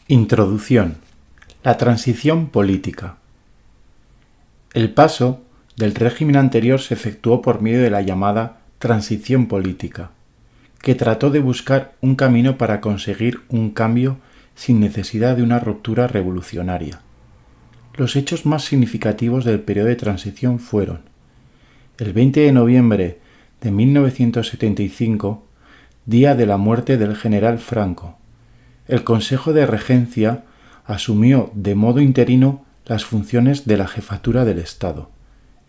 Introducción. La transición política. El paso del régimen anterior se efectuó por medio de la llamada transición política, que trató de buscar un camino para conseguir un cambio sin necesidad de una ruptura revolucionaria. Los hechos más significativos del periodo de transición fueron: el 20 de noviembre de 1975, día de la muerte del general Franco, el Consejo de Regencia asumió de modo interino las funciones de la jefatura del Estado.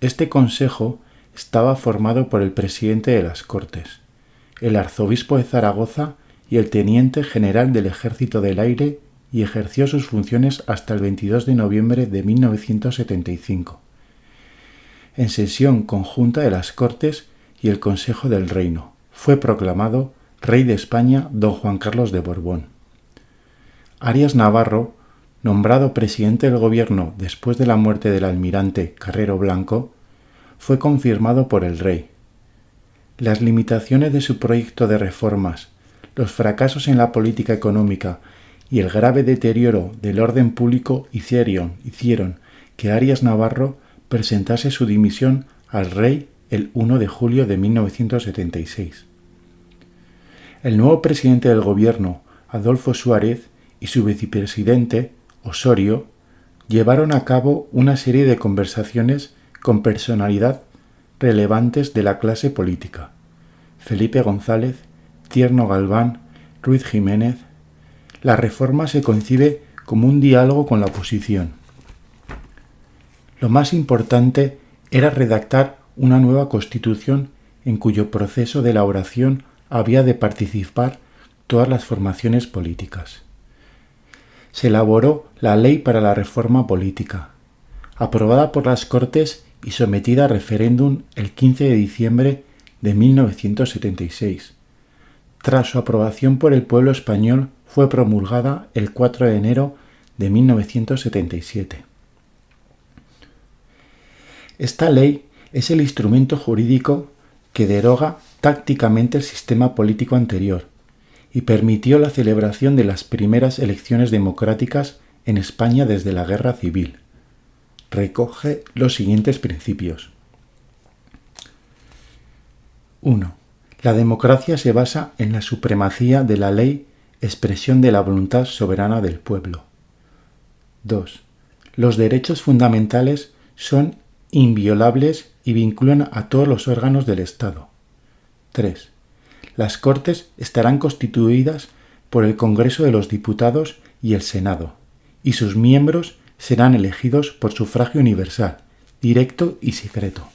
Este consejo estaba formado por el presidente de las Cortes, el arzobispo de Zaragoza y el teniente general del Ejército del Aire, y ejerció sus funciones hasta el 22 de noviembre de 1975, en sesión conjunta de las Cortes y el Consejo del Reino. Fue proclamado rey de España don Juan Carlos de Borbón. Arias Navarro, nombrado presidente del gobierno después de la muerte del almirante Carrero Blanco, fue confirmado por el rey. Las limitaciones de su proyecto de reformas, los fracasos en la política económica y el grave deterioro del orden público hicieron que Arias Navarro presentase su dimisión al rey el 1 de julio de 1976. El nuevo presidente del gobierno, Adolfo Suárez, y su vicepresidente, Osorio, llevaron a cabo una serie de conversaciones con personalidades relevantes de la clase política: Felipe González, Tierno Galván, Ruiz Jiménez. La reforma se concibe como un diálogo con la oposición. Lo más importante era redactar una nueva constitución en cuyo proceso de elaboración había de participar todas las formaciones políticas. Se elaboró la Ley para la Reforma Política, aprobada por las Cortes y sometida a referéndum el 15 de diciembre de 1976. Tras su aprobación por el pueblo español, fue promulgada el 4 de enero de 1977. Esta ley es el instrumento jurídico que deroga tácticamente el sistema político anterior y permitió la celebración de las primeras elecciones democráticas en España desde la Guerra Civil. Recoge los siguientes principios. 1. La democracia se basa en la supremacía de la ley, expresión de la voluntad soberana del pueblo. 2. Los derechos fundamentales son inviolables y vinculan a todos los órganos del Estado. 3. Las Cortes estarán constituidas por el Congreso de los Diputados y el Senado, y sus miembros serán elegidos por sufragio universal, directo y secreto.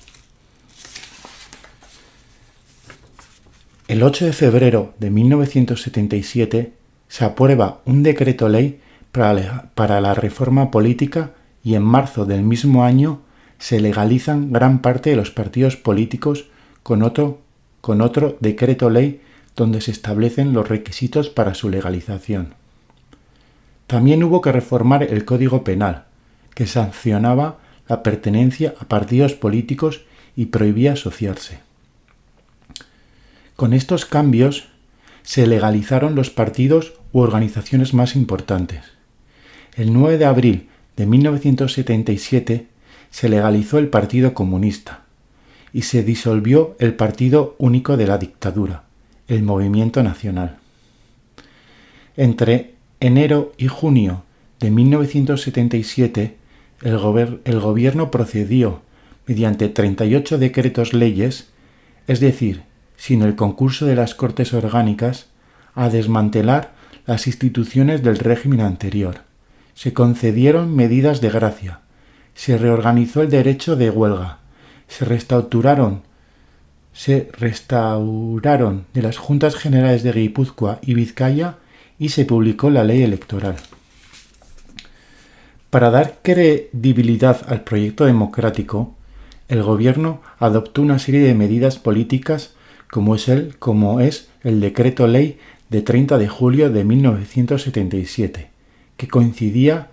El 8 de febrero de 1977 se aprueba un decreto ley para la reforma política y en marzo del mismo año se legalizan gran parte de los partidos políticos con otro decreto ley donde se establecen los requisitos para su legalización. También hubo que reformar el Código Penal, que sancionaba la pertenencia a partidos políticos y prohibía asociarse. Con estos cambios se legalizaron los partidos u organizaciones más importantes. El 9 de abril de 1977 se legalizó el Partido Comunista y se disolvió el Partido Único de la Dictadura, el Movimiento Nacional. Entre enero y junio de 1977, el gobierno procedió, mediante 38 decretos leyes, es decir, sin el concurso de las Cortes Orgánicas, a desmantelar las instituciones del régimen anterior. Se concedieron medidas de gracia, se reorganizó el derecho de huelga, se restauraron de las Juntas Generales de Guipúzcoa y Vizcaya y se publicó la ley electoral. Para dar credibilidad al proyecto democrático, el gobierno adoptó una serie de medidas políticas como es el Decreto Ley de 30 de julio de 1977, que coincidía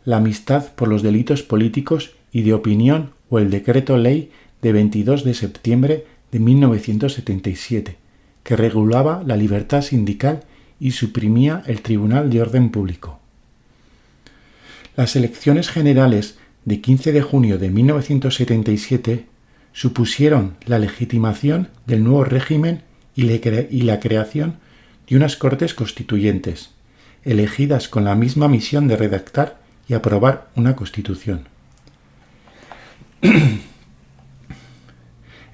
la amnistía por los delitos políticos y de opinión, o el Decreto Ley de 22 de septiembre de 1977, que regulaba la libertad sindical y suprimía el Tribunal de Orden Público. Las elecciones generales de 15 de junio de 1977 supusieron la legitimación del nuevo régimen y la creación de unas Cortes Constituyentes, elegidas con la misma misión de redactar y aprobar una Constitución.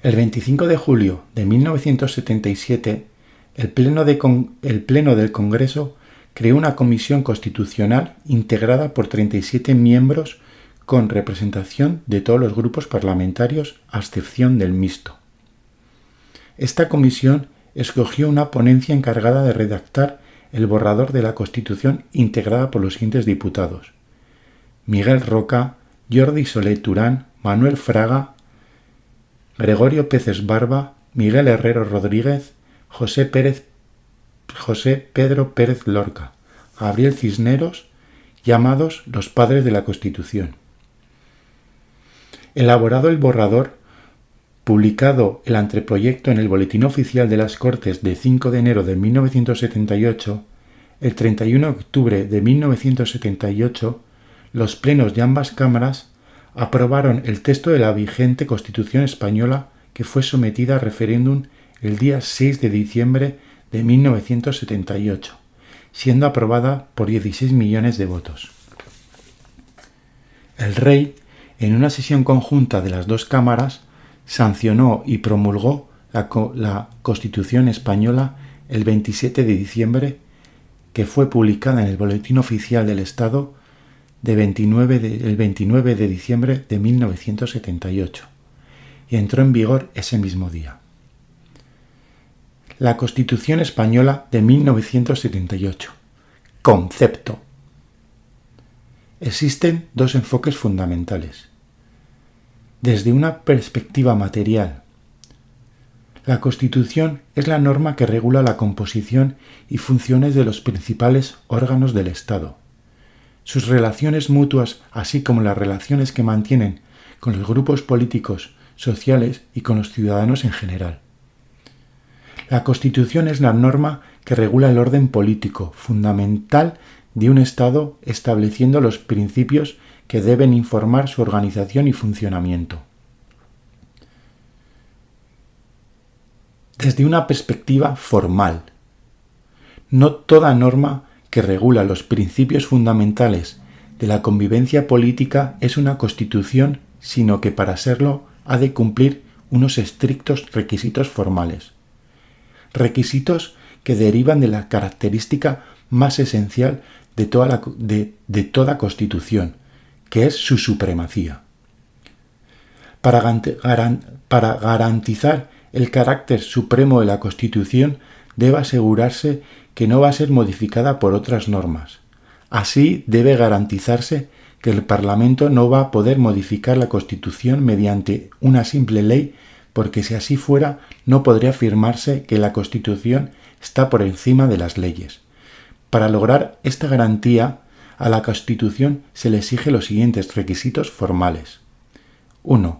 El 25 de julio de 1977, el Pleno del Congreso creó una comisión constitucional integrada por 37 miembros con representación de todos los grupos parlamentarios a excepción del mixto. Esta comisión escogió una ponencia encargada de redactar el borrador de la Constitución integrada por los siguientes diputados: Miguel Roca, Jordi Soler Turán, Manuel Fraga, Gregorio Peces Barba, Miguel Herrero Rodríguez, José Pedro Pérez Lorca, Gabriel Cisneros, llamados los Padres de la Constitución. Elaborado el borrador, publicado el anteproyecto en el Boletín Oficial de las Cortes de 5 de enero de 1978, el 31 de octubre de 1978, los plenos de ambas cámaras aprobaron el texto de la vigente Constitución española, que fue sometida a referéndum el día 6 de diciembre de 1978, siendo aprobada por 16 millones de votos. El rey, en una sesión conjunta de las dos cámaras, sancionó y promulgó la Constitución española el 27 de diciembre, que fue publicada en el Boletín Oficial del Estado el 29 de diciembre de 1978 y entró en vigor ese mismo día. La Constitución española de 1978. Concepto. Existen dos enfoques fundamentales. Desde una perspectiva material, la Constitución es la norma que regula la composición y funciones de los principales órganos del Estado, sus relaciones mutuas, así como las relaciones que mantienen con los grupos políticos, sociales y con los ciudadanos en general. La Constitución es la norma que regula el orden político fundamental de un Estado, estableciendo los principios que deben informar su organización y funcionamiento. Desde una perspectiva formal, no toda norma que regula los principios fundamentales de la convivencia política es una Constitución, sino que para serlo ha de cumplir unos estrictos requisitos formales. Requisitos que derivan de la característica más esencial de toda Constitución, que es su supremacía. Para garantizar el carácter supremo de la Constitución, debe asegurarse que no va a ser modificada por otras normas. Así, debe garantizarse que el Parlamento no va a poder modificar la Constitución mediante una simple ley, porque si así fuera, no podría afirmarse que la Constitución está por encima de las leyes. Para lograr esta garantía, a la Constitución se le exige los siguientes requisitos formales. 1.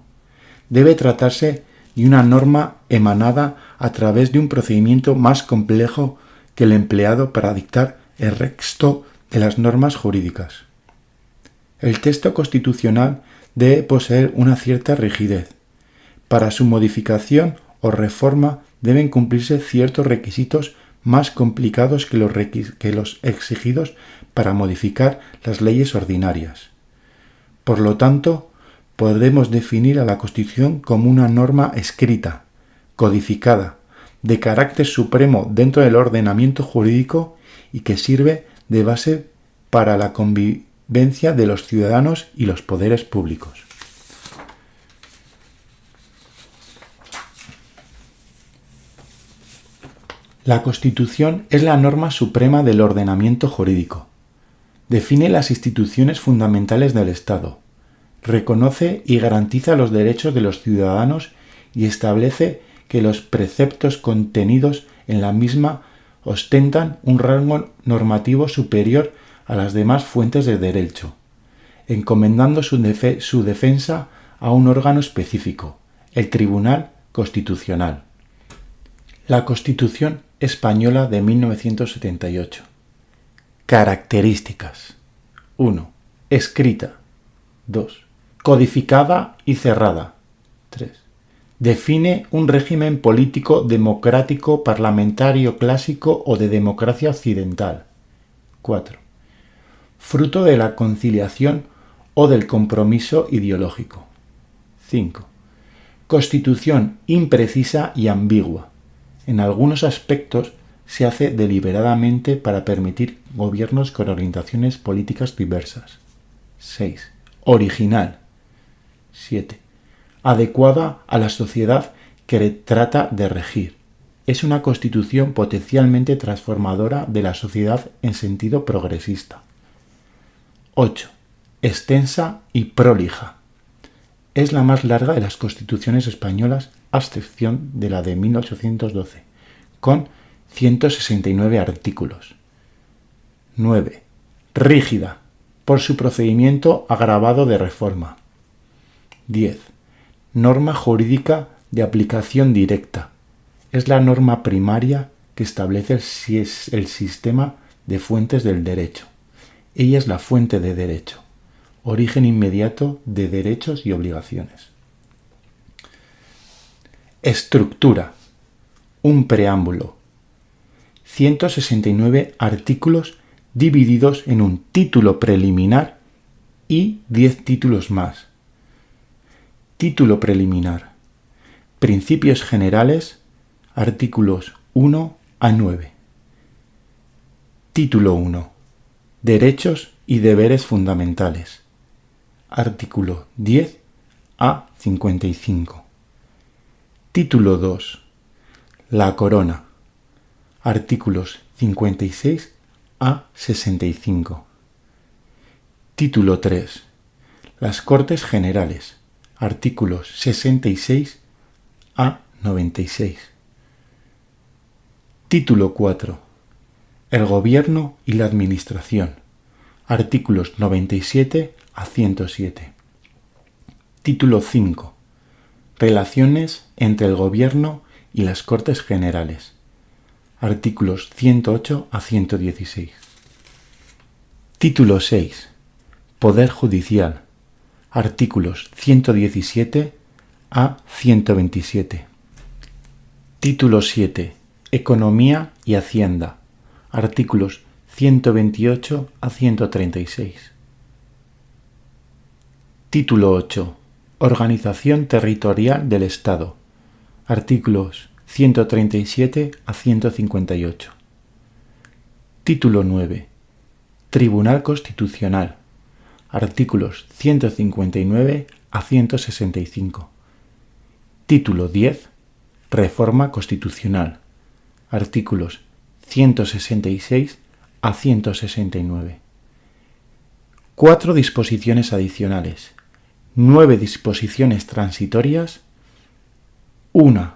Debe tratarse de una norma emanada a través de un procedimiento más complejo que el empleado para dictar el resto de las normas jurídicas. El texto constitucional debe poseer una cierta rigidez. Para su modificación o reforma deben cumplirse ciertos requisitos más complicados que los exigidos para modificar las leyes ordinarias. Por lo tanto, podemos definir a la Constitución como una norma escrita, codificada, de carácter supremo dentro del ordenamiento jurídico y que sirve de base para la convivencia de los ciudadanos y los poderes públicos. La Constitución es la norma suprema del ordenamiento jurídico. Define las instituciones fundamentales del Estado, reconoce y garantiza los derechos de los ciudadanos y establece que los preceptos contenidos en la misma ostentan un rango normativo superior a las demás fuentes de derecho, encomendando su defensa a un órgano específico, el Tribunal Constitucional. La Constitución Española de 1978. Características. 1. Escrita. 2. Codificada y cerrada. 3. Define un régimen político democrático parlamentario clásico o de democracia occidental. 4. Fruto de la conciliación o del compromiso ideológico. 5. Constitución imprecisa y ambigua. En algunos aspectos se hace deliberadamente para permitir gobiernos con orientaciones políticas diversas. 6. Original. 7. Adecuada a la sociedad que trata de regir. Es una constitución potencialmente transformadora de la sociedad en sentido progresista. 8. Extensa y prolija. Es la más larga de las constituciones españolas, a excepción de la de 1812, con 169 artículos. 9. Rígida, por su procedimiento agravado de reforma. 10. Norma jurídica de aplicación directa. Es la norma primaria que establece el sistema de fuentes del derecho. Ella es la fuente de derecho, origen inmediato de derechos y obligaciones. Estructura. Un preámbulo. 169 artículos divididos en un título preliminar y 10 títulos más. Título preliminar. Principios generales, artículos 1 a 9. Título 1. Derechos y deberes fundamentales. Artículo 10 a 55. Título 2. La corona. Artículos 56 a 65. Título 3. Las Cortes Generales. Artículos 66 a 96. Título 4. El Gobierno y la Administración. Artículos 97 a 107. Título 5. Relaciones entre el Gobierno y las Cortes Generales. Artículos 108 a 116. Título 6. Poder Judicial. Artículos 117 a 127. Título 7. Economía y Hacienda. Artículos 128 a 136. Título 8. Organización territorial del Estado. Artículos 137 a 158. Título 9. Tribunal Constitucional. Artículos 159 a 165. Título 10. Reforma Constitucional. Artículos 166 a 169. 4 disposiciones adicionales. 9 disposiciones transitorias. 1.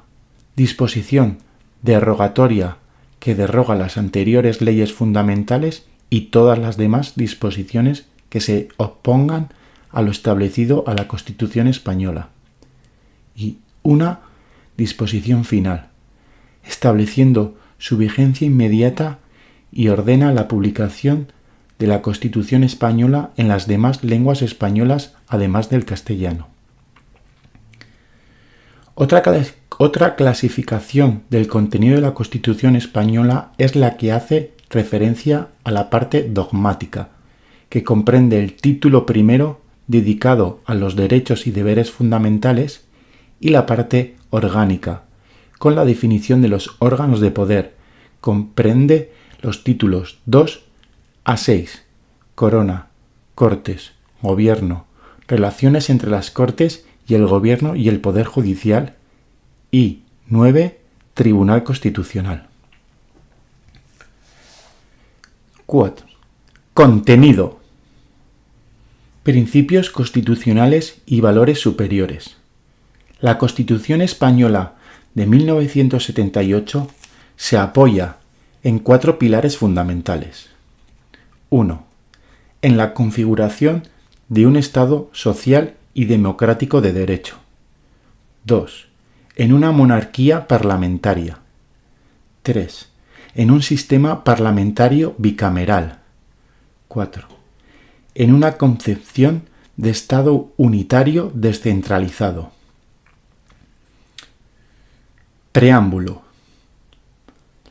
Disposición derogatoria que deroga las anteriores leyes fundamentales y todas las demás disposiciones que se opongan a lo establecido a la Constitución española. Y 1 disposición final, estableciendo su vigencia inmediata y ordena la publicación de la Constitución española en las demás lenguas españolas además del castellano. Otra clasificación del contenido de la Constitución española es la que hace referencia a la parte dogmática, que comprende el título primero dedicado a los derechos y deberes fundamentales y la parte orgánica, con la definición de los órganos de poder. Comprende los títulos 2 a 6, Corona, Cortes, Gobierno, relaciones entre las Cortes y el Gobierno y el Poder Judicial, y 9, Tribunal Constitucional. 4. Contenido. Principios constitucionales y valores superiores. La Constitución española de 1978 se apoya en 4 pilares fundamentales. 1. En la configuración de un Estado social y democrático de derecho. 2. En una monarquía parlamentaria. 3. en un sistema parlamentario bicameral. 4. En una concepción de Estado unitario descentralizado. Preámbulo.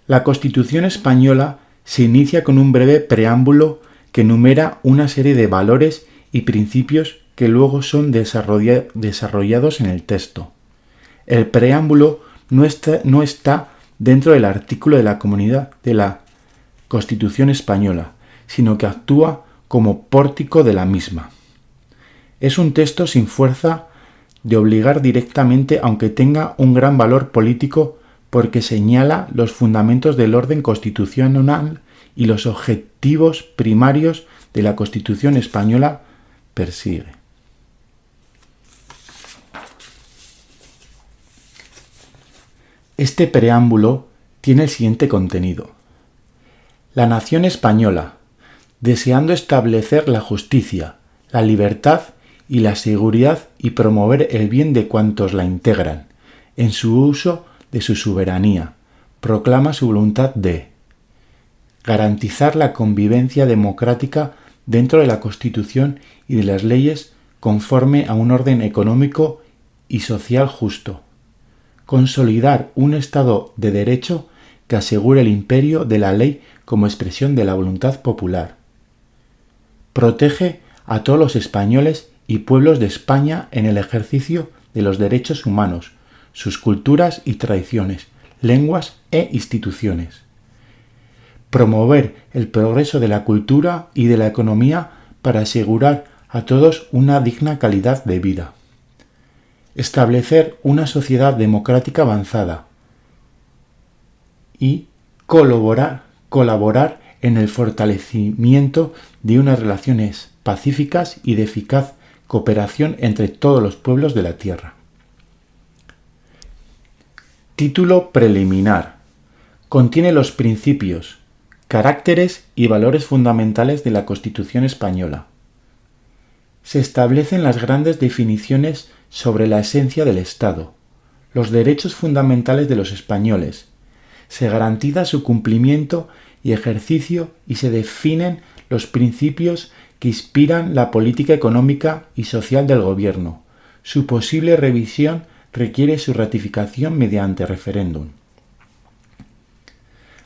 La Constitución española se inicia con un breve preámbulo que enumera una serie de valores y principios que luego son desarrollados en el texto. El preámbulo no está dentro del artículo de la comunidad de la Constitución española, sino que actúa como pórtico de la misma. Es un texto sin fuerza de obligar directamente, aunque tenga un gran valor político, porque señala los fundamentos del orden constitucional y los objetivos primarios de la Constitución española persigue. Este preámbulo tiene el siguiente contenido. La nación española, deseando establecer la justicia, la libertad y la seguridad y promover el bien de cuantos la integran, en su uso de su soberanía, proclama su voluntad de garantizar la convivencia democrática dentro de la Constitución y de las leyes conforme a un orden económico y social justo, consolidar un Estado de Derecho que asegure el imperio de la ley como expresión de la voluntad popular. Protege a todos los españoles y pueblos de España en el ejercicio de los derechos humanos, sus culturas y tradiciones, lenguas e instituciones. Promover el progreso de la cultura y de la economía para asegurar a todos una digna calidad de vida. Establecer una sociedad democrática avanzada y colaborar en el fortalecimiento de unas relaciones pacíficas y de eficaz cooperación entre todos los pueblos de la tierra. Título preliminar. Contiene los principios, caracteres y valores fundamentales de la Constitución española. Se establecen las grandes definiciones sobre la esencia del Estado, los derechos fundamentales de los españoles. Se garantiza su cumplimiento y ejercicio y se definen los principios que inspiran la política económica y social del gobierno. Su posible revisión requiere su ratificación mediante referéndum.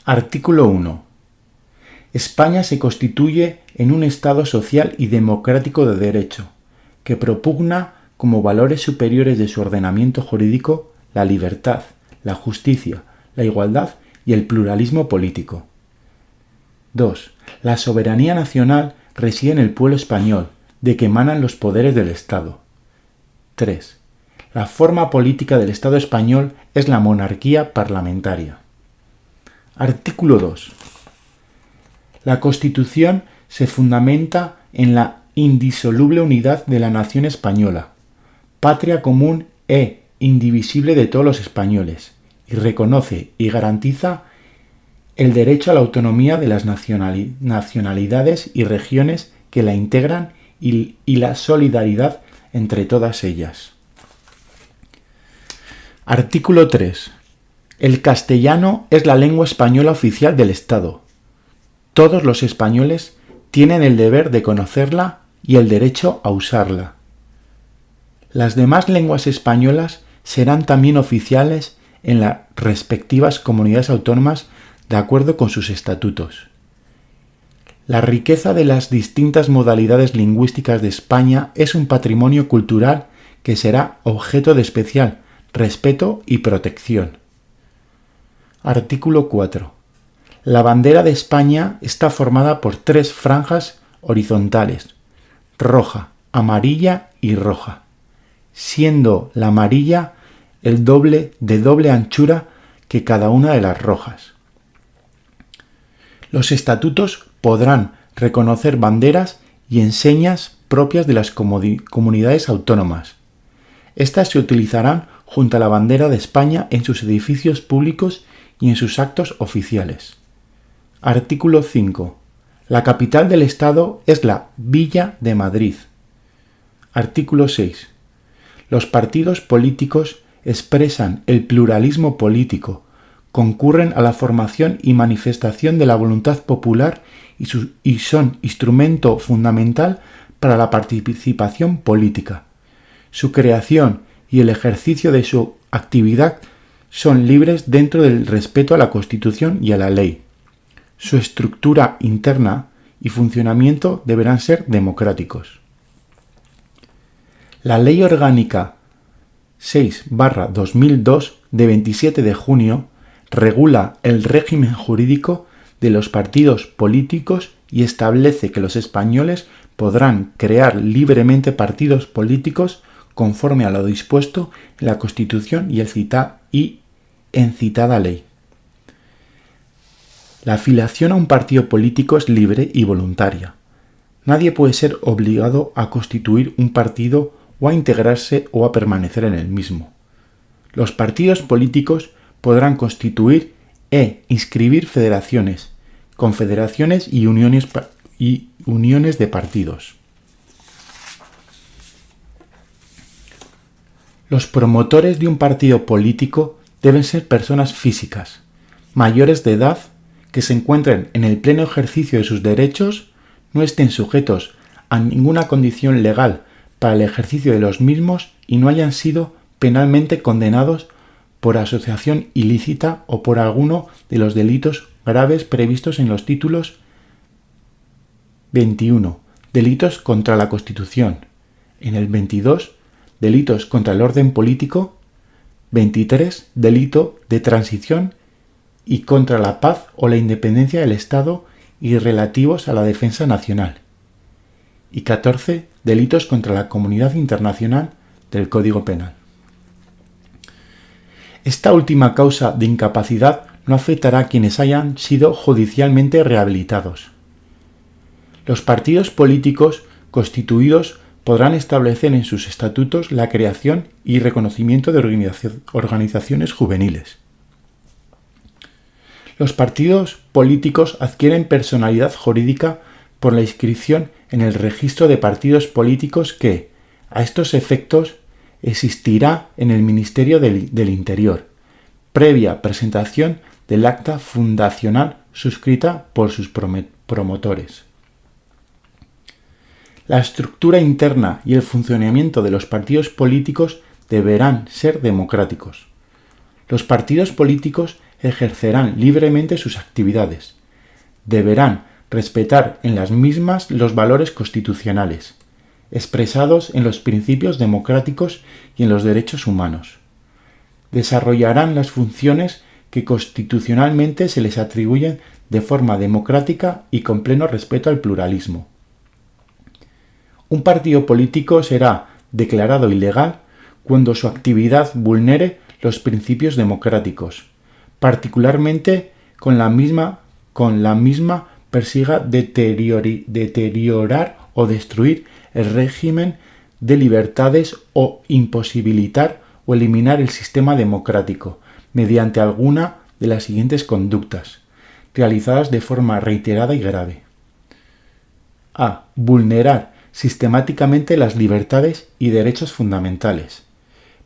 Artículo 1. España se constituye en un Estado social y democrático de derecho, que propugna como valores superiores de su ordenamiento jurídico la libertad, la justicia, la igualdad y el pluralismo político. 2. La soberanía nacional reside en el pueblo español, de que emanan los poderes del Estado. 3. La forma política del Estado español es la monarquía parlamentaria. Artículo 2. La Constitución se fundamenta en la indisoluble unidad de la nación española, patria común e indivisible de todos los españoles, y reconoce y garantiza el derecho a la autonomía de las nacionalidades y regiones que la integran y la solidaridad entre todas ellas. Artículo 3. El castellano es la lengua española oficial del Estado. Todos los españoles tienen el deber de conocerla y el derecho a usarla. Las demás lenguas españolas serán también oficiales en las respectivas comunidades autónomas de acuerdo con sus estatutos. La riqueza de las distintas modalidades lingüísticas de España es un patrimonio cultural que será objeto de especial respeto y protección. Artículo 4. La bandera de España está formada por 3 franjas horizontales, roja, amarilla y roja, siendo la amarilla el doble de doble anchura que cada una de las rojas. Los estatutos podrán reconocer banderas y enseñas propias de las comunidades autónomas. Estas se utilizarán junto a la bandera de España en sus edificios públicos y en sus actos oficiales. Artículo 5. La capital del Estado es la Villa de Madrid. Artículo 6. Los partidos políticos expresan el pluralismo político, concurren a la formación y manifestación de la voluntad popular y son instrumento fundamental para la participación política. Su creación y el ejercicio de su actividad son libres dentro del respeto a la Constitución y a la ley. Su estructura interna y funcionamiento deberán ser democráticos. La Ley Orgánica 6/2002 de 27 de junio regula el régimen jurídico de los partidos políticos y establece que los españoles podrán crear libremente partidos políticos conforme a lo dispuesto en la Constitución y en citada ley. La afiliación a un partido político es libre y voluntaria. Nadie puede ser obligado a constituir un partido o a integrarse o a permanecer en el mismo. Los partidos políticos podrán constituir e inscribir federaciones, confederaciones y uniones de partidos. Los promotores de un partido político deben ser personas físicas, mayores de edad, que se encuentren en el pleno ejercicio de sus derechos, no estén sujetos a ninguna condición legal para el ejercicio de los mismos y no hayan sido penalmente condenados por asociación ilícita o por alguno de los delitos graves previstos en los títulos 21, delitos contra la Constitución, en el 22, delitos contra el orden político, 23, delito de transición y contra la paz o la independencia del Estado y relativos a la defensa nacional, y 14, delitos contra la comunidad internacional del Código Penal. Esta última causa de incapacidad no afectará a quienes hayan sido judicialmente rehabilitados. Los partidos políticos constituidos podrán establecer en sus estatutos la creación y reconocimiento de organizaciones juveniles. Los partidos políticos adquieren personalidad jurídica por la inscripción en el registro de partidos políticos que, a estos efectos, existirá en el Ministerio del Interior, previa presentación del acta fundacional suscrita por sus promotores. La estructura interna y el funcionamiento de los partidos políticos deberán ser democráticos. Los partidos políticos ejercerán libremente sus actividades. Deberán respetar en las mismas los valores constitucionales, expresados en los principios democráticos y en los derechos humanos. Desarrollarán las funciones que constitucionalmente se les atribuyen de forma democrática y con pleno respeto al pluralismo. Un partido político será declarado ilegal cuando su actividad vulnere los principios democráticos, particularmente con la misma persiga deteriorar o destruir el régimen de libertades o imposibilitar o eliminar el sistema democrático mediante alguna de las siguientes conductas, realizadas de forma reiterada y grave. A. Vulnerar sistemáticamente las libertades y derechos fundamentales,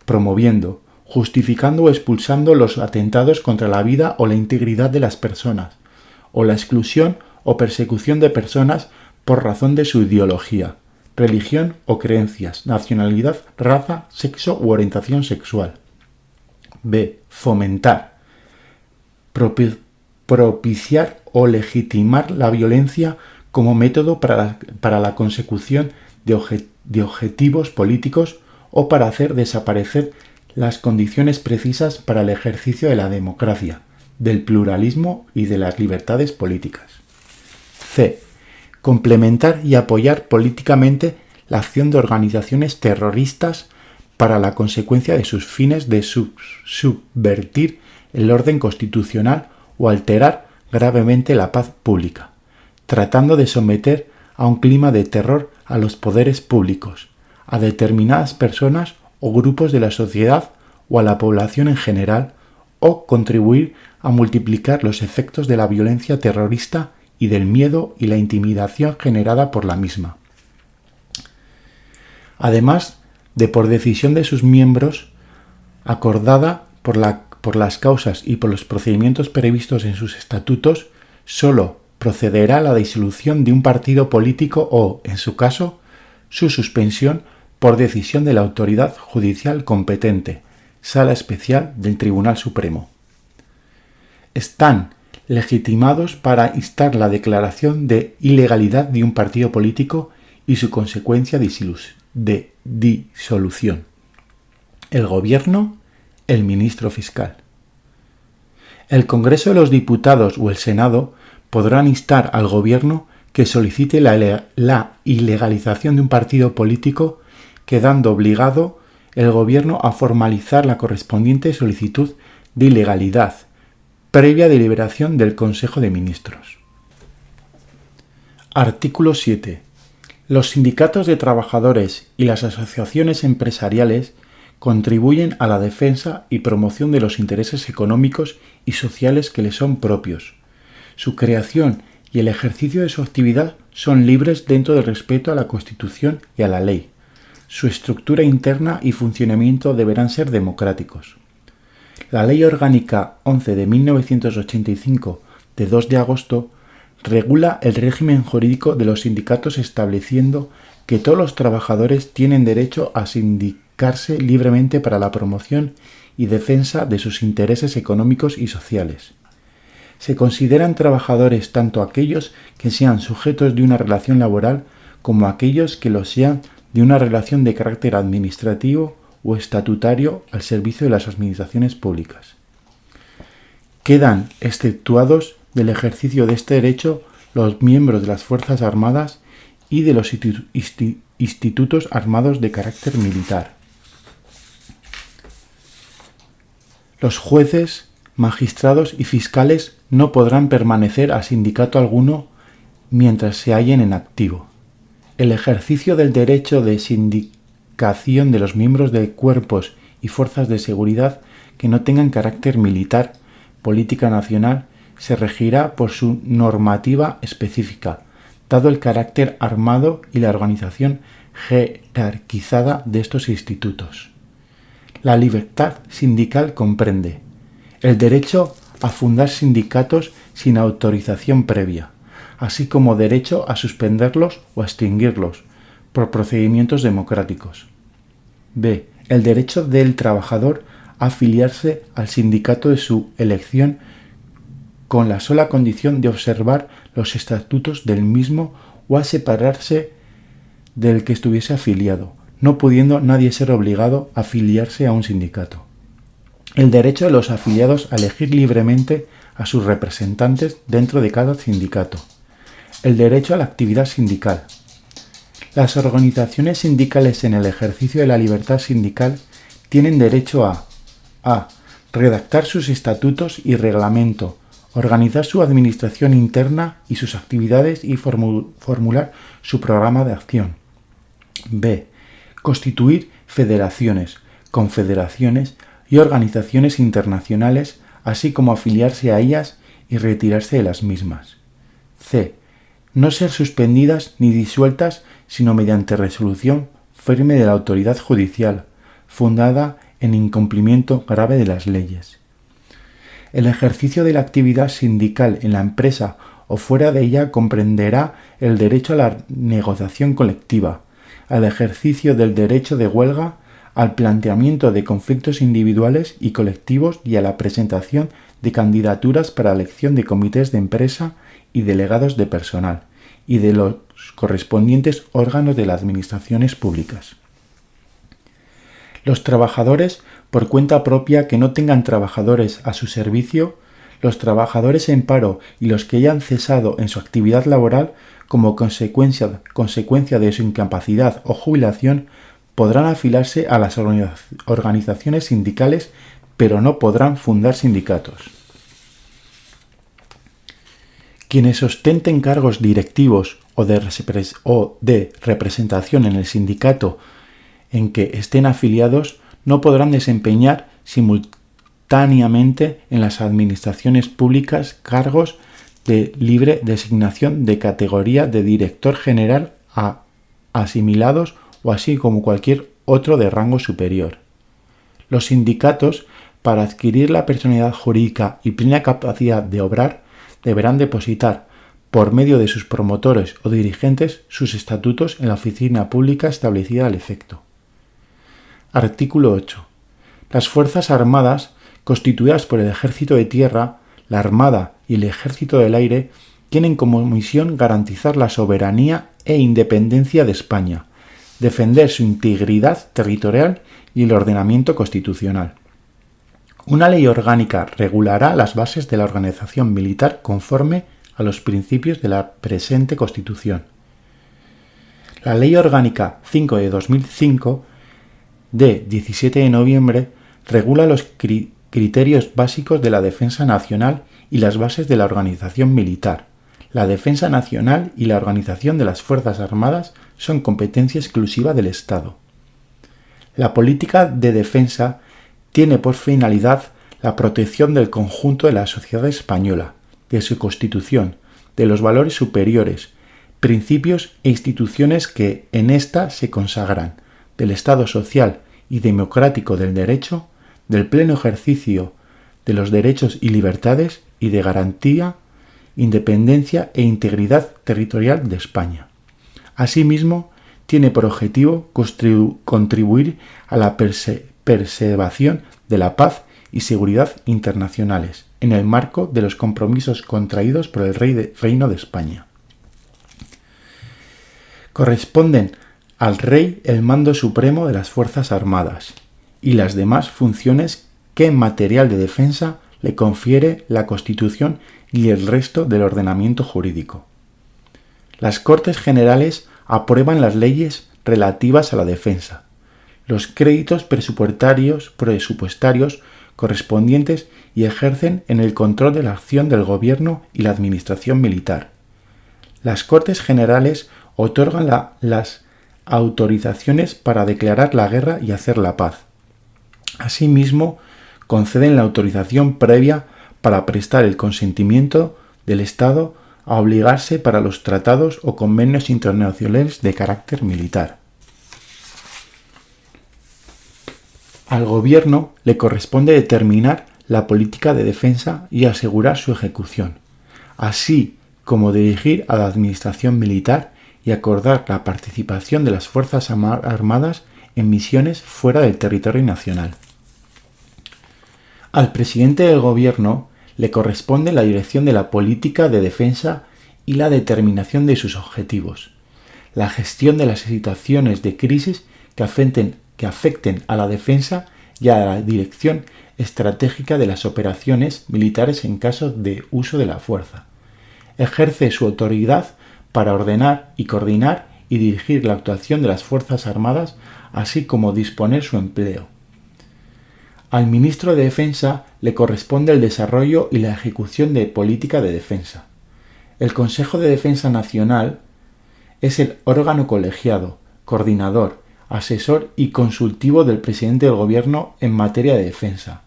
promoviendo, justificando o expulsando los atentados contra la vida o la integridad de las personas, o la exclusión o persecución de personas por razón de su ideología, religión o creencias, nacionalidad, raza, sexo u orientación sexual. B. Fomentar, propiciar o legitimar la violencia como método para la consecución de objetivos políticos o para hacer desaparecer las condiciones precisas para el ejercicio de la democracia, del pluralismo y de las libertades políticas. C. Complementar y apoyar políticamente la acción de organizaciones terroristas para la consecuencia de sus fines de subvertir el orden constitucional o alterar gravemente la paz pública, tratando de someter a un clima de terror a los poderes públicos, a determinadas personas o grupos de la sociedad o a la población en general, o contribuir a multiplicar los efectos de la violencia terrorista y del miedo y la intimidación generada por la misma. Además de por decisión de sus miembros, acordada por la por las causas y por los procedimientos previstos en sus estatutos, sólo procederá a la disolución de un partido político o, en su caso, su suspensión por decisión de la autoridad judicial competente, Sala Especial del Tribunal Supremo. Están legitimados para instar la declaración de ilegalidad de un partido político y su consecuencia de disolución. El Gobierno, el ministro fiscal. El Congreso de los Diputados o el Senado podrán instar al Gobierno que solicite la ilegalización de un partido político, quedando obligado el Gobierno a formalizar la correspondiente solicitud de ilegalidad, previa deliberación del Consejo de Ministros. Artículo 7. Los sindicatos de trabajadores y las asociaciones empresariales contribuyen a la defensa y promoción de los intereses económicos y sociales que les son propios. Su creación y el ejercicio de su actividad son libres dentro del respeto a la Constitución y a la ley. Su estructura interna y funcionamiento deberán ser democráticos. La Ley Orgánica 11 de 1985, de 2 de agosto, regula el régimen jurídico de los sindicatos estableciendo que todos los trabajadores tienen derecho a sindicarse libremente para la promoción y defensa de sus intereses económicos y sociales. Se consideran trabajadores tanto aquellos que sean sujetos de una relación laboral como aquellos que lo sean de una relación de carácter administrativo o estatutario al servicio de las administraciones públicas. Quedan exceptuados del ejercicio de este derecho los miembros de las Fuerzas Armadas y de los institutos armados de carácter militar. Los jueces, magistrados y fiscales no podrán permanecer a sindicato alguno mientras se hallen en activo. El ejercicio del derecho de sindicación de los miembros de cuerpos y fuerzas de seguridad que no tengan carácter militar, política nacional, se regirá por su normativa específica, dado el carácter armado y la organización jerarquizada de estos institutos. La libertad sindical comprende el derecho a fundar sindicatos sin autorización previa, así como derecho a suspenderlos o a extinguirlos por procedimientos democráticos. B. El derecho del trabajador a afiliarse al sindicato de su elección con la sola condición de observar los estatutos del mismo o a separarse del que estuviese afiliado, no pudiendo nadie ser obligado a afiliarse a un sindicato. El derecho de los afiliados a elegir libremente a sus representantes dentro de cada sindicato. El derecho a la actividad sindical. Las organizaciones sindicales en el ejercicio de la libertad sindical tienen derecho a redactar sus estatutos y reglamento, organizar su administración interna y sus actividades y formular su programa de acción. B. Constituir federaciones, confederaciones y organizaciones internacionales, así como afiliarse a ellas y retirarse de las mismas. C. No ser suspendidas ni disueltas sino mediante resolución firme de la autoridad judicial, fundada en incumplimiento grave de las leyes. El ejercicio de la actividad sindical en la empresa o fuera de ella comprenderá el derecho a la negociación colectiva, al ejercicio del derecho de huelga, al planteamiento de conflictos individuales y colectivos y a la presentación de candidaturas para elección de comités de empresa y delegados de personal, y de los correspondientes órganos de las administraciones públicas. Los trabajadores por cuenta propia que no tengan trabajadores a su servicio, los trabajadores en paro y los que hayan cesado en su actividad laboral como consecuencia de su incapacidad o jubilación, podrán afiliarse a las organizaciones sindicales, pero no podrán fundar sindicatos. Quienes ostenten cargos directivos o de representación en el sindicato en que estén afiliados no podrán desempeñar simultáneamente en las administraciones públicas cargos de libre designación de categoría de director general a asimilados o así como cualquier otro de rango superior. Los sindicatos para adquirir la personalidad jurídica y plena capacidad de obrar, deberán depositar, por medio de sus promotores o dirigentes, sus estatutos en la oficina pública establecida al efecto. Artículo 8. Las Fuerzas Armadas, constituidas por el Ejército de Tierra, la Armada y el Ejército del Aire, tienen como misión garantizar la soberanía e independencia de España, defender su integridad territorial y el ordenamiento constitucional. Una ley orgánica regulará las bases de la organización militar conforme a los principios de la presente Constitución. La Ley Orgánica 5 de 2005, de 17 de noviembre, regula los criterios básicos de la defensa nacional y las bases de la organización militar. La defensa nacional y la organización de las Fuerzas Armadas son competencia exclusiva del Estado. La política de defensa tiene por finalidad la protección del conjunto de la sociedad española, de su Constitución, de los valores superiores, principios e instituciones que en ésta se consagran, del Estado social y democrático del derecho, del pleno ejercicio de los derechos y libertades y de garantía, independencia e integridad territorial de España. Asimismo, tiene por objetivo contribuir a la preservación de la paz y seguridad internacionales, en el marco de los compromisos contraídos por el Reino de España. Corresponden al Rey el mando supremo de las Fuerzas Armadas y las demás funciones que en material de defensa le confiere la Constitución y el resto del ordenamiento jurídico. Las Cortes Generales aprueban las leyes relativas a la defensa, los créditos presupuestarios correspondientes y ejercen en el control de la acción del Gobierno y la Administración militar. Las Cortes Generales otorgan las autorizaciones para declarar la guerra y hacer la paz. Asimismo, conceden la autorización previa para prestar el consentimiento del Estado a obligarse para los tratados o convenios internacionales de carácter militar. Al Gobierno le corresponde determinar la política de defensa y asegurar su ejecución, así como dirigir a la Administración militar y acordar la participación de las Fuerzas Armadas en misiones fuera del territorio nacional. Al presidente del Gobierno le corresponde la dirección de la política de defensa y la determinación de sus objetivos, la gestión de las situaciones de crisis que afecten a la defensa y a la dirección estratégica de las operaciones militares en caso de uso de la fuerza. Ejerce su autoridad para ordenar y coordinar y dirigir la actuación de las Fuerzas Armadas, así como disponer su empleo. Al ministro de Defensa le corresponde el desarrollo y la ejecución de política de defensa. El Consejo de Defensa Nacional es el órgano colegiado, coordinador, asesor y consultivo del presidente del Gobierno en materia de defensa.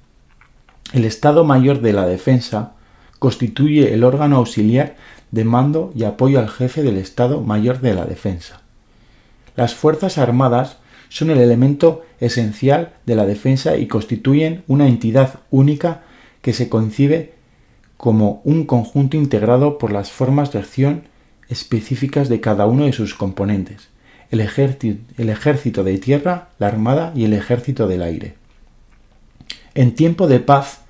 El Estado Mayor de la Defensa constituye el órgano auxiliar de mando y apoyo al jefe del Estado Mayor de la Defensa. Las Fuerzas Armadas son el elemento esencial de la defensa y constituyen una entidad única que se concibe como un conjunto integrado por las formas de acción específicas de cada uno de sus componentes, el ejército de tierra, la Armada y el ejército del aire. En tiempo de paz,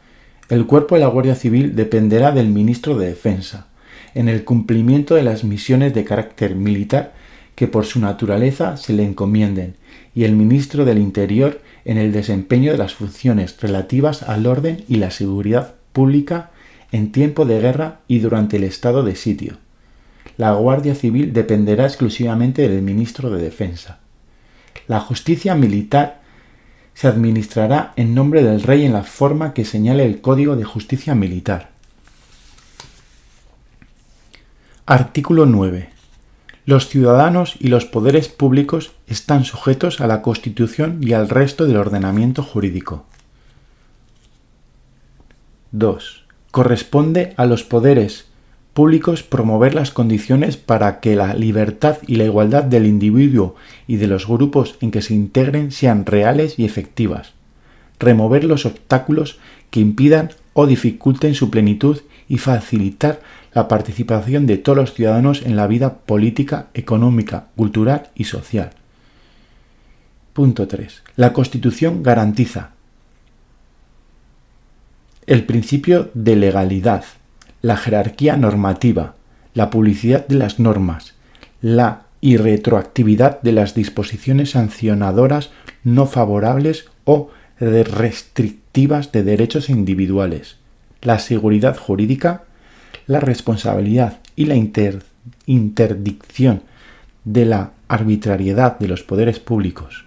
el cuerpo de la Guardia Civil dependerá del ministro de Defensa, en el cumplimiento de las misiones de carácter militar que por su naturaleza se le encomienden, y el ministro del Interior en el desempeño de las funciones relativas al orden y la seguridad pública en tiempo de guerra y durante el estado de sitio. La Guardia Civil dependerá exclusivamente del ministro de Defensa. La justicia militar se administrará en nombre del Rey en la forma que señale el Código de Justicia Militar. Artículo 9. Los ciudadanos y los poderes públicos están sujetos a la Constitución y al resto del ordenamiento jurídico. 2. Corresponde a los poderes públicos promover las condiciones para que la libertad y la igualdad del individuo y de los grupos en que se integren sean reales y efectivas. remover los obstáculos que impidan o dificulten su plenitud y facilitar la participación de todos los ciudadanos en la vida política, económica, cultural y social. Punto 3. La Constitución garantiza el principio de legalidad, la jerarquía normativa, la publicidad de las normas, la irretroactividad de las disposiciones sancionadoras no favorables o restrictivas de derechos individuales, la seguridad jurídica, la responsabilidad y la interdicción de la arbitrariedad de los poderes públicos,